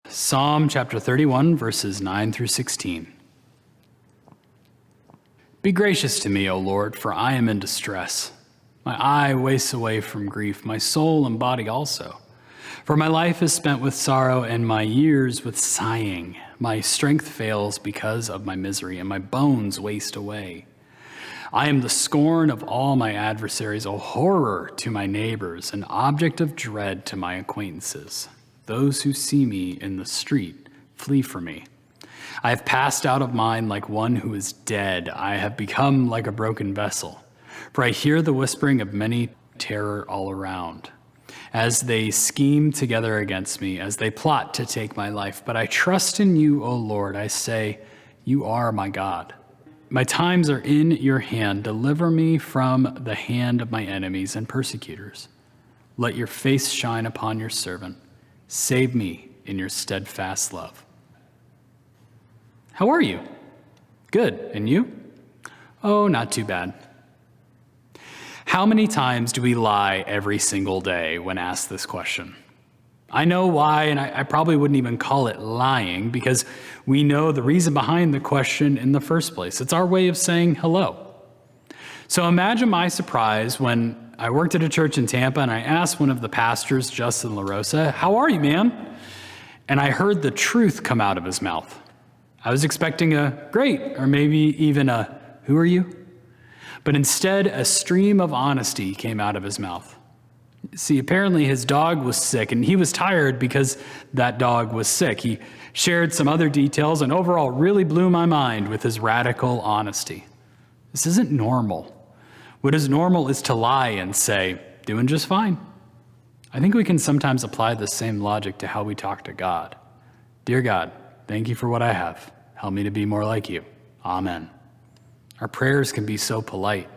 Psalm chapter 31, verses 9 through 16. Be gracious to me, O Lord, for I am in distress. My eye wastes away from grief, my soul and body also. For my life is spent with sorrow, and my years with sighing. My strength fails because of my misery, and my bones waste away. I am the scorn of all my adversaries, a horror to my neighbors, an object of dread to my acquaintances. Those who see me in the street flee from me. I have passed out of mind like one who is dead. I have become like a broken vessel. For I hear the whispering of many terror all around, as they scheme together against me, as they plot to take my life. But I trust in you, O Lord. I say, you are my God. My times are in your hand. Deliver me from the hand of my enemies and persecutors. Let your face shine upon your servant. Save me in your steadfast love. How are you? Good. And you? Oh, not too bad. How many times do we lie every single day when asked this question? I know why, and I probably wouldn't even call it lying because we know the reason behind the question in the first place. It's our way of saying hello. So imagine my surprise when I worked at a church in Tampa and I asked one of the pastors, Justin LaRosa, how are you, man? And I heard the truth come out of his mouth. I was expecting a great, or maybe even a who are you? But instead, a stream of honesty came out of his mouth. See, apparently his dog was sick and he was tired because that dog was sick. He shared some other details and overall really blew my mind with his radical honesty. This isn't normal. What is normal is to lie and say, doing just fine. I think we can sometimes apply the same logic to how we talk to God. Dear God, thank you for what I have. Help me to be more like you. Amen. Our prayers can be so polite.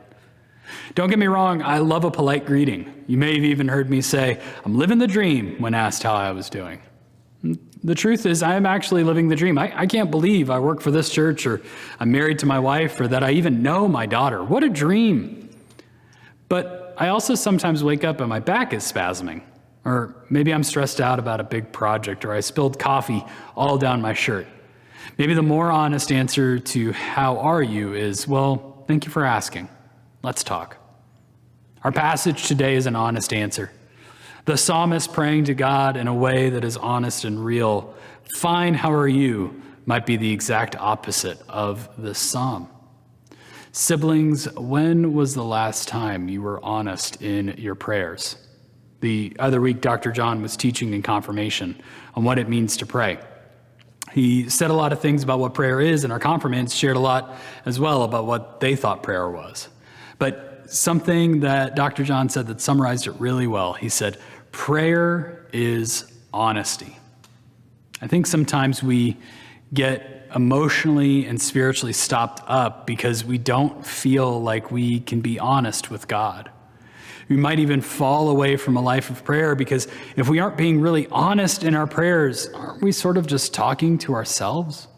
Don't get me wrong, I love a polite greeting. You may have even heard me say, I'm living the dream when asked how I was doing. The truth is, I am actually living the dream. I can't believe I work for this church, or I'm married to my wife, or that I even know my daughter. What a dream. But I also sometimes wake up and my back is spasming. Or maybe I'm stressed out about a big project, or I spilled coffee all down my shirt. Maybe the more honest answer to how are you is, well, thank you for asking. Let's talk. Our passage today is an honest answer. The psalmist praying to God in a way that is honest and real. Fine, how are you? Might be the exact opposite of this psalm. Siblings, when was the last time you were honest in your prayers? The other week, Dr. John was teaching in confirmation on what it means to pray. He said a lot of things about what prayer is, and our confirmants shared a lot as well about what they thought prayer was. But something that Dr. John said that summarized it really well, he said, prayer is honesty. I think sometimes we get emotionally and spiritually stopped up because we don't feel like we can be honest with God. We might even fall away from a life of prayer because if we aren't being really honest in our prayers, aren't we sort of just talking to ourselves?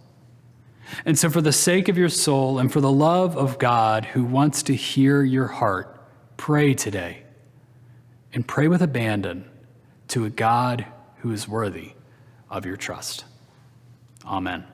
And so for the sake of your soul and for the love of God who wants to hear your heart, pray today. And pray with abandon to a God who is worthy of your trust. Amen.